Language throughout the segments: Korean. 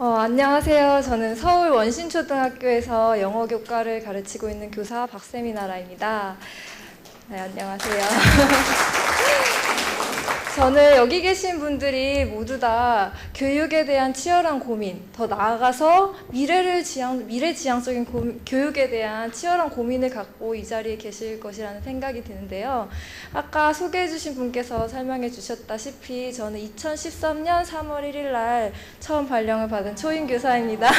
안녕하세요. 저는 서울 원신초등학교에서 영어 교과를 가르치고 있는 교사 박세미나라입니다. 네, 안녕하세요. 저는 여기 계신 분들이 모두 다 교육에 대한 치열한 고민, 더 나아가서 미래 지향적인 교육에 대한 치열한 고민을 갖고 이 자리에 계실 것이라는 생각이 드는데요. 아까 소개해 주신 분께서 설명해 주셨다시피 저는 2013년 3월 1일 날 처음 발령을 받은 초임 교사입니다.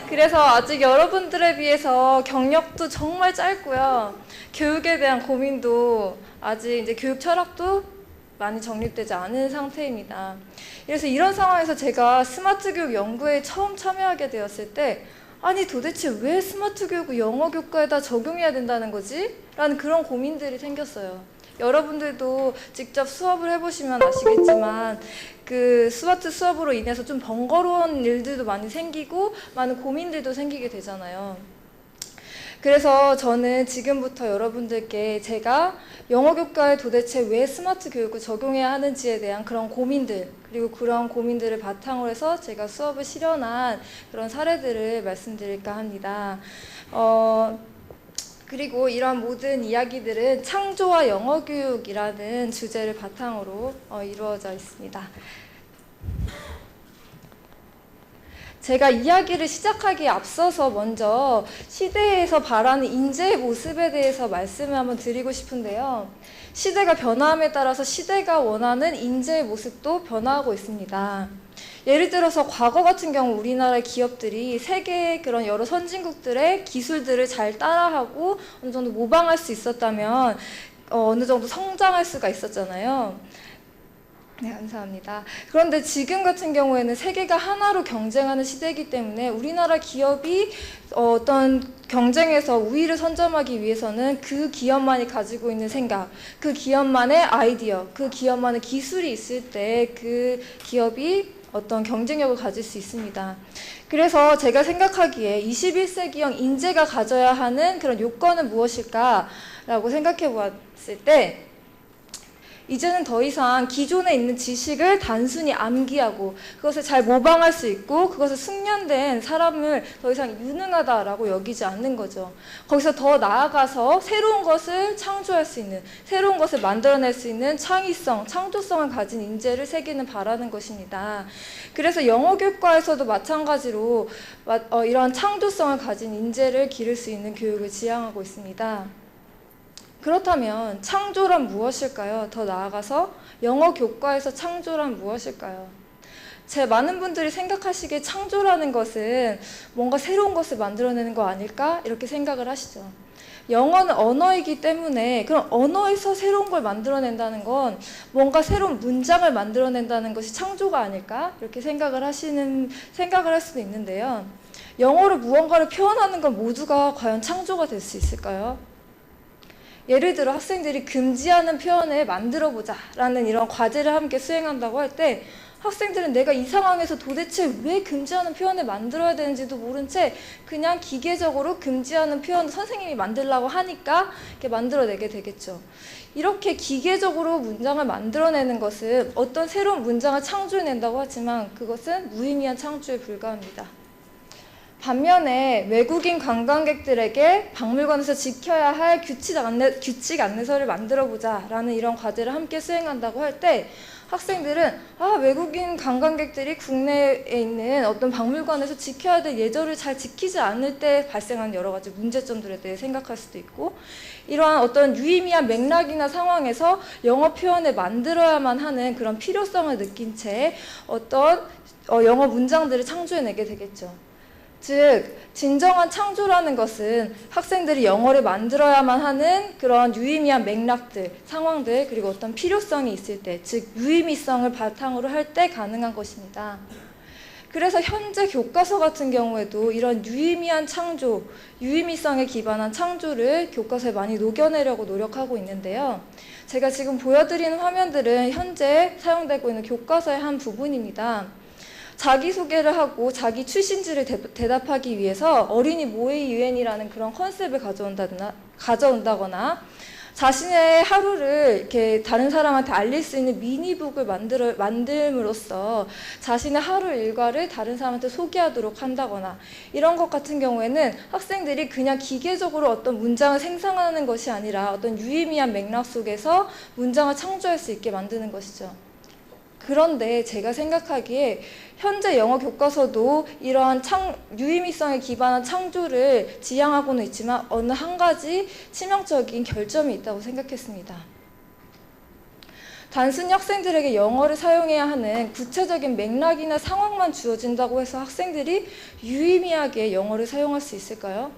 그래서 아직 여러분들에 비해서 경력도 정말 짧고요. 교육에 대한 고민도 아직 이제 교육 철학도 많이 정립되지 않은 상태입니다. 그래서 이런 상황에서 제가 스마트 교육 연구에 처음 참여하게 되었을 때 아니 도대체 왜 스마트 교육을 영어 교과에다 적용해야 된다는 거지? 라는 그런 고민들이 생겼어요. 여러분들도 직접 수업을 해보시면 아시겠지만 그 스마트 수업으로 인해서 좀 번거로운 일들도 많이 생기고 많은 고민들도 생기게 되잖아요. 그래서 저는 지금부터 여러분들께 제가 영어 교과에 도대체 왜 스마트 교육을 적용해야 하는지에 대한 그런 고민들, 그리고 그런 고민들을 바탕으로 해서 제가 수업을 실현한 그런 사례들을 말씀드릴까 합니다. 그리고 이런 모든 이야기들은 창조와 영어 교육이라는 주제를 바탕으로 이루어져 있습니다. 제가 이야기를 시작하기에 앞서서 먼저 시대에서 바라는 인재의 모습에 대해서 말씀을 한번 드리고 싶은데요. 시대가 변화함에 따라서 시대가 원하는 인재의 모습도 변화하고 있습니다. 예를 들어서 과거 같은 경우 우리나라의 기업들이 세계의 그런 여러 선진국들의 기술들을 잘 따라하고 어느 정도 모방할 수 있었다면 어느 정도 성장할 수가 있었잖아요. 네, 감사합니다. 그런데 지금 같은 경우에는 세계가 하나로 경쟁하는 시대이기 때문에 우리나라 기업이 어떤 경쟁에서 우위를 선점하기 위해서는 그 기업만이 가지고 있는 생각, 그 기업만의 아이디어, 그 기업만의 기술이 있을 때 그 기업이 어떤 경쟁력을 가질 수 있습니다. 그래서 제가 생각하기에 21세기형 인재가 가져야 하는 그런 요건은 무엇일까라고 생각해 보았을 때 이제는 더 이상 기존에 있는 지식을 단순히 암기하고 그것을 잘 모방할 수 있고 그것을 숙련된 사람을 더 이상 유능하다라고 여기지 않는 거죠. 거기서 더 나아가서 새로운 것을 창조할 수 있는, 새로운 것을 만들어낼 수 있는 창의성, 창조성을 가진 인재를 세계는 바라는 것입니다. 그래서 영어 교과에서도 마찬가지로 이러한 창조성을 가진 인재를 기를 수 있는 교육을 지향하고 있습니다. 그렇다면 창조란 무엇일까요? 더 나아가서 영어 교과에서 창조란 무엇일까요? 많은 분들이 생각하시기에 창조라는 것은 뭔가 새로운 것을 만들어내는 거 아닐까? 이렇게 생각을 하시죠. 영어는 언어이기 때문에 그럼 언어에서 새로운 걸 만들어낸다는 건 뭔가 새로운 문장을 만들어낸다는 것이 창조가 아닐까? 이렇게 생각을 할 수도 있는데요. 영어로 무언가를 표현하는 건 모두가 과연 창조가 될 수 있을까요? 예를 들어 학생들이 금지하는 표현을 만들어보자 라는 이런 과제를 함께 수행한다고 할 때 학생들은 내가 이 상황에서 도대체 왜 금지하는 표현을 만들어야 되는지도 모른 채 그냥 기계적으로 금지하는 표현을 선생님이 만들라고 하니까 이렇게 만들어내게 되겠죠. 이렇게 기계적으로 문장을 만들어내는 것은 어떤 새로운 문장을 창조해낸다고 하지만 그것은 무의미한 창조에 불과합니다. 반면에 외국인 관광객들에게 박물관에서 지켜야 할 규칙 안내서를 만들어보자 라는 이런 과제를 함께 수행한다고 할 때 학생들은 외국인 관광객들이 국내에 있는 어떤 박물관에서 지켜야 될 예절을 잘 지키지 않을 때 발생하는 여러 가지 문제점들에 대해 생각할 수도 있고 이러한 어떤 유의미한 맥락이나 상황에서 영어 표현을 만들어야만 하는 그런 필요성을 느낀 채 어떤 영어 문장들을 창조해내게 되겠죠. 즉 진정한 창조라는 것은 학생들이 영어를 만들어야만 하는 그런 유의미한 맥락들, 상황들 그리고 어떤 필요성이 있을 때, 즉 유의미성을 바탕으로 할 때 가능한 것입니다. 그래서 현재 교과서 같은 경우에도 이런 유의미한 창조, 유의미성에 기반한 창조를 교과서에 많이 녹여내려고 노력하고 있는데요. 제가 지금 보여드리는 화면들은 현재 사용되고 있는 교과서의 한 부분입니다. 자기소개를 하고 자기 출신지를 대답하기 위해서 어린이 모의 유엔이라는 그런 컨셉을 가져온다거나 자신의 하루를 이렇게 다른 사람한테 알릴 수 있는 미니북을 만듦으로써 자신의 하루 일과를 다른 사람한테 소개하도록 한다거나 이런 것 같은 경우에는 학생들이 그냥 기계적으로 어떤 문장을 생성하는 것이 아니라 어떤 유의미한 맥락 속에서 문장을 창조할 수 있게 만드는 것이죠. 그런데 제가 생각하기에 현재 영어 교과서도 이러한 유의미성에 기반한 창조를 지향하고는 있지만 어느 한 가지 치명적인 결점이 있다고 생각했습니다. 단순히 학생들에게 영어를 사용해야 하는 구체적인 맥락이나 상황만 주어진다고 해서 학생들이 유의미하게 영어를 사용할 수 있을까요?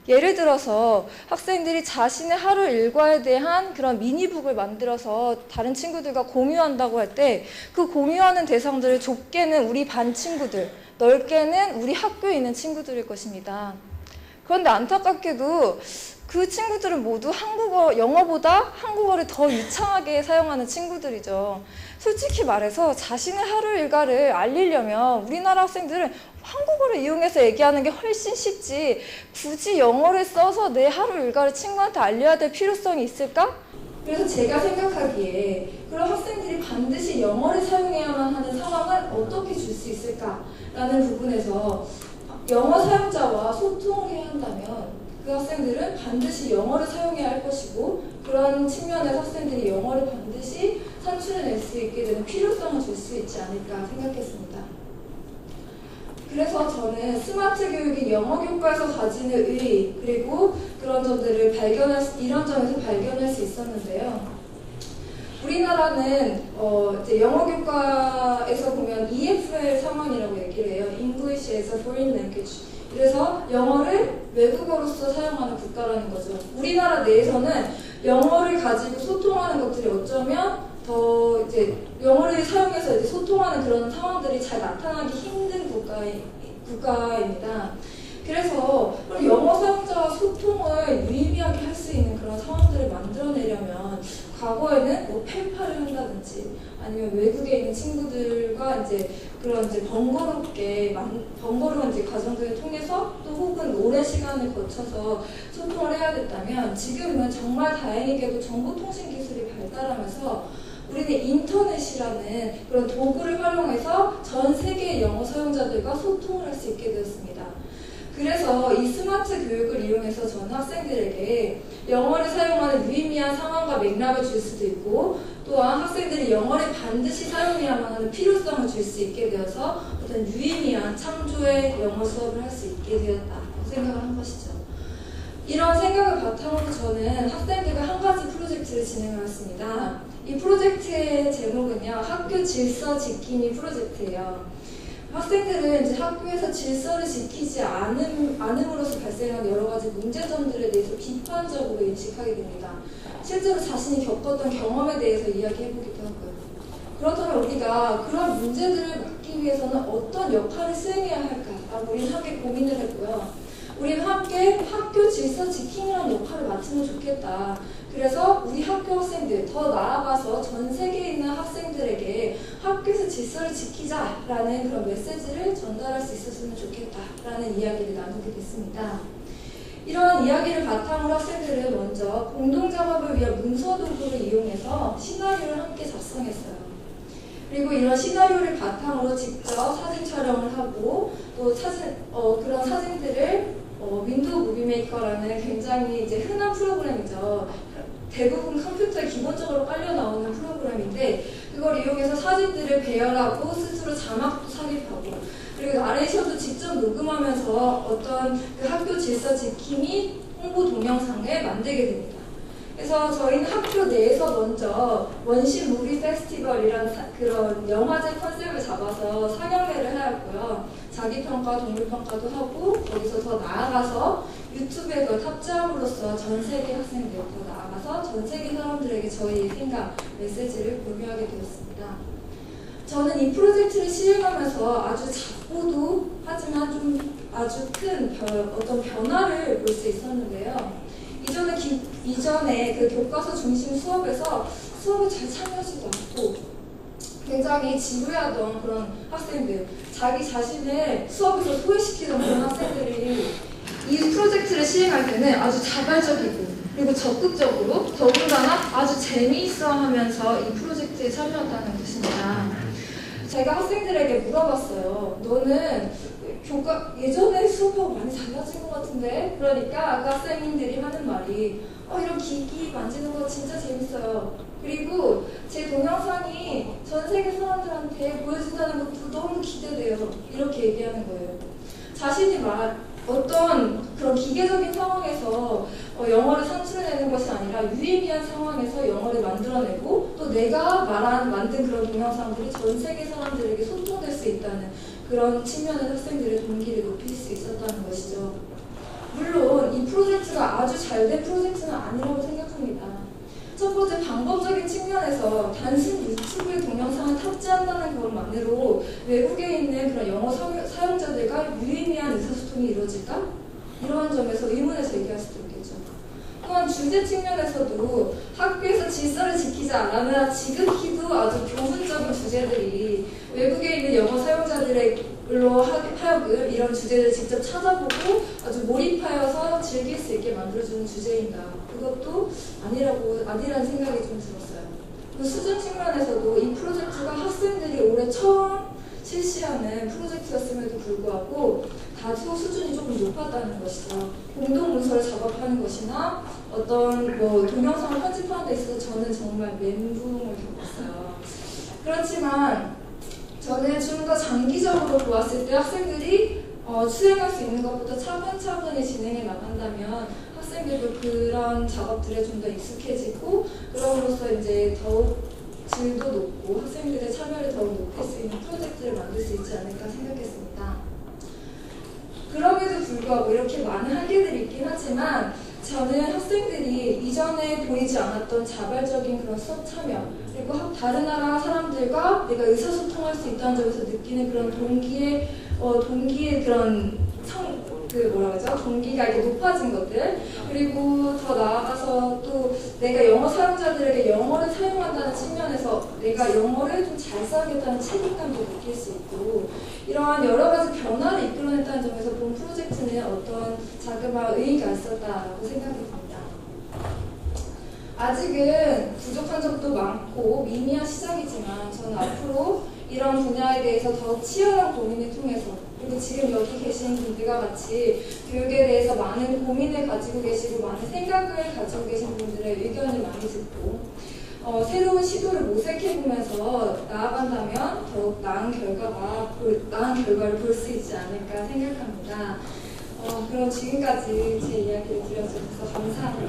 예를 들어서 학생들이 자신의 하루 일과에 대한 그런 미니북을 만들어서 다른 친구들과 공유한다고 할 때 그 공유하는 대상들을 좁게는 우리 반 친구들, 넓게는 우리 학교에 있는 친구들일 것입니다. 그런데 안타깝게도 그 친구들은 모두 영어보다 한국어를 더 유창하게 사용하는 친구들이죠. 솔직히 말해서 자신의 하루 일과를 알리려면 우리나라 학생들은 한국어를 이용해서 얘기하는 게 훨씬 쉽지 굳이 영어를 써서 내 하루 일과를 친구한테 알려야 될 필요성이 있을까? 그래서 제가 생각하기에 그런 학생들이 반드시 영어를 사용해야만 하는 상황은 어떻게 줄 수 있을까라는 부분에서 영어 사용자와 소통을 해야 한다면 그 학생들은 반드시 영어를 사용해야 할 것이고 그런 측면에서 학생들이 영어를 반드시 산출해낼 수 있게 되는 필요성을 줄 수 있지 않을까 생각했습니다. 그래서 저는 스마트 교육이 영어 교과에서 가지는 의의 그리고 그런 점들을 이런 점에서 발견할 수 있었는데요. 우리나라는 이제 영어 교과에서 보면 EFL 상황이라고 얘기를 해요. English as a Foreign Language. 그래서 영어를 외국어로서 사용하는 국가라는 거죠. 우리나라 내에서는 영어를 가지고 소통하는 것들이 어쩌면 더 이제 영어를 사용해서 이제 소통하는 그런 상황들이 잘 나타나기 힘든 국가입니다. 그래서 영어 사용자와 소통을 유의미하게 할 수 있는 그런 상황들을 만들어내려면 과거에는 뭐 펜팔을 한다든지 아니면 외국에 있는 친구들과 이제 그런 이제 번거로운 이제 과정들을 통해서 또 혹은 오랜 시간을 거쳐서 소통을 해야 됐다면 지금은 정말 다행히게도 정보통신 기술이 발달하면서 우리는 인터넷이라는 그런 도구를 활용해서 전 세계의 영어 사용자들과 소통을 할 수 있게 되었습니다. 그래서 이 스마트 교육을 이용해서 저는 학생들에게 영어를 사용하는 유의미한 상황과 맥락을 줄 수도 있고 또한 학생들이 영어를 반드시 사용해야만 하는 필요성을 줄 수 있게 되어서 어떤 유의미한 창조의 영어 수업을 할 수 있게 되었다고 생각을 한 것이죠. 이런 생각을 바탕으로 저는 학생들과 한 가지 프로젝트를 진행하였습니다. 이 프로젝트의 제목은요, 학교 질서 지킴이 프로젝트예요. 학생들은 이제 학교에서 질서를 지키지 않음으로써 발생한 여러 가지 문제점들에 대해서 비판적으로 인식하게 됩니다. 실제로 자신이 겪었던 경험에 대해서 이야기해보기도 하고요. 그렇다면 우리가 그런 문제들을 막기 위해서는 어떤 역할을 수행해야 할까라고 우리는 함께 고민을 했고요. 우리는 함께 학교 질서 지킴이라는 역할을 맡으면 좋겠다. 그래서 우리 학교 학생들, 더 나아가서 전 세계에 있는 학생들에게 학교에서 질서를 지키자라는 그런 메시지를 전달할 수 있었으면 좋겠다라는 이야기를 나누게 됐습니다. 이런 이야기를 바탕으로 학생들은 먼저 공동작업을 위한 문서 도구를 이용해서 시나리오를 함께 작성했어요. 그리고 이런 시나리오를 바탕으로 직접 사진 촬영을 하고 또 그런 사진들을 윈도우 무비메이커라는 굉장히 이제 흔한 프로그램이죠. 대부분 컴퓨터에 기본적으로 깔려 나오는 프로그램인데 그걸 이용해서 사진들을 배열하고 스스로 자막도 삽입하고 그리고 나레이션도 직접 녹음하면서 어떤 그 학교 질서 지킴이 홍보 동영상을 만들게 됩니다. 그래서 저희는 학교 내에서 먼저 원신 무비 페스티벌이라는 그런 영화제 컨셉을 잡아서 상영회를 하였고요. 자기평가, 동물평가도 하고 거기서 더 나아가서 유튜브에 그걸 탑재함으로써 전 세계 학생들 더 나아가서 전 세계 사람들에게 저희의 생각, 메시지를 공유하게 되었습니다. 저는 이 프로젝트를 시행하면서 아주 작고도 하지만 좀 아주 큰 어떤 변화를 볼 수 있었는데요. 이전에 그 교과서 중심 수업에서 수업을 잘 참여하지도 않고 굉장히 지루해하던 그런 학생들, 자기 자신을 수업에서 소외시키던 그런 학생들이 이 프로젝트를 시행할 때는 아주 자발적이고 그리고 적극적으로 더군다나 아주 재미있어 하면서 이 프로젝트에 참여한다는 것입니다. 제가 학생들에게 물어봤어요. 너는 예전에 수업하고 많이 달라진 것 같은데? 그러니까 아까 학생님들이 하는 말이 이런 기기 만지는 거 진짜 재밌어요. 그리고 제 동영상이 전 세계 사람들한테 보여준다는 것도 너무 기대돼요. 이렇게 얘기하는 거예요. 자신이 어떤 그런 기계적인 상황에서 영어를 산출해내는 것이 아니라 유의미한 상황에서 영어를 만들어내고 또 내가 만든 그런 동영상들이 전 세계 사람들에게 소통될 수 있다는 그런 측면에서 학생들의 동기를 높일 수 있었다는 것이죠. 물론 이 프로젝트가 아주 잘된 프로젝트는 아니라고 생각합니다. 첫 번째 방법적인 측면에서 단순 유튜브의 동영상을 탑재한다는 것만으로 외국에 있는 그런 영어 사용자들과 유의미한 의사소통이 이루어질까? 이러한 점에서 의문을 제기할 수도 있겠죠. 또한 주제 측면에서도 학교에서 질서를 지키지 않으나 지극히도 아주 교훈적인 주제들이 외국에 있는 영어 사용자들로 하여금 이런 주제를 직접 찾아보고 아주 몰입하여서 즐길 수 있게 만들어주는 주제인가. 그것도 아니라는 생각이 좀 들었어요. 그 수준 측면에서도 이 프로젝트가 학생들이 올해 처음 실시하는 프로젝트였음에도 불구하고 다소 수준이 조금 높았다는 것이죠. 공동 문서를 작업하는 것이나 어떤 동영상을 편집하는 데 있어서 저는 정말 멘붕을 겪었어요. 그렇지만 저는 좀 더 장기적으로 보았을 때 학생들이 수행할 수 있는 것보다 차근차근히 진행해 나간다면 학생들도 그런 작업들에 좀 더 익숙해지고 그럼으로써 이제 더욱 질도 높고 학생들의 참여를 더욱 높일 수 있는 프로젝트를 만들 수 있지 않을까 생각했습니다. 그럼에도 불구하고 이렇게 많은 한계들이 있긴 하지만 저는 학생들이 이전에 보이지 않았던 자발적인 그런 수업 참여 그리고 다른 나라 사람들과 내가 의사소통할 수 있다는 점에서 느끼는 그런 동기의 그런 동기가 이렇게 높아진 것들 그리고 더 나아가서 또 내가 영어 사용자들에게 영어를 사용한다는 측면에서 내가 영어를 좀 잘 써야겠다는 책임감도 느낄 수 있고 이러한 여러 가지 변화를 이끌어냈다는 점에서 본 프로젝트는 어떤 자그마한 의의가 있었다고 생각이 듭니다. 아직은 부족한 점도 많고 미미한 시작이지만 저는 앞으로 이런 분야에 대해서 더 치열한 고민을 통해서 그리고 지금 여기 계신 분들과 같이 교육에 대해서 많은 고민을 가지고 계시고 많은 생각을 가지고 계신 분들의 의견을 많이 듣고 새로운 시도를 모색해보면서 나아간다면 더욱 나은 결과를 볼 수 있지 않을까 생각합니다. 그럼 지금까지 제 이야기를 들려주셔서 감사합니다.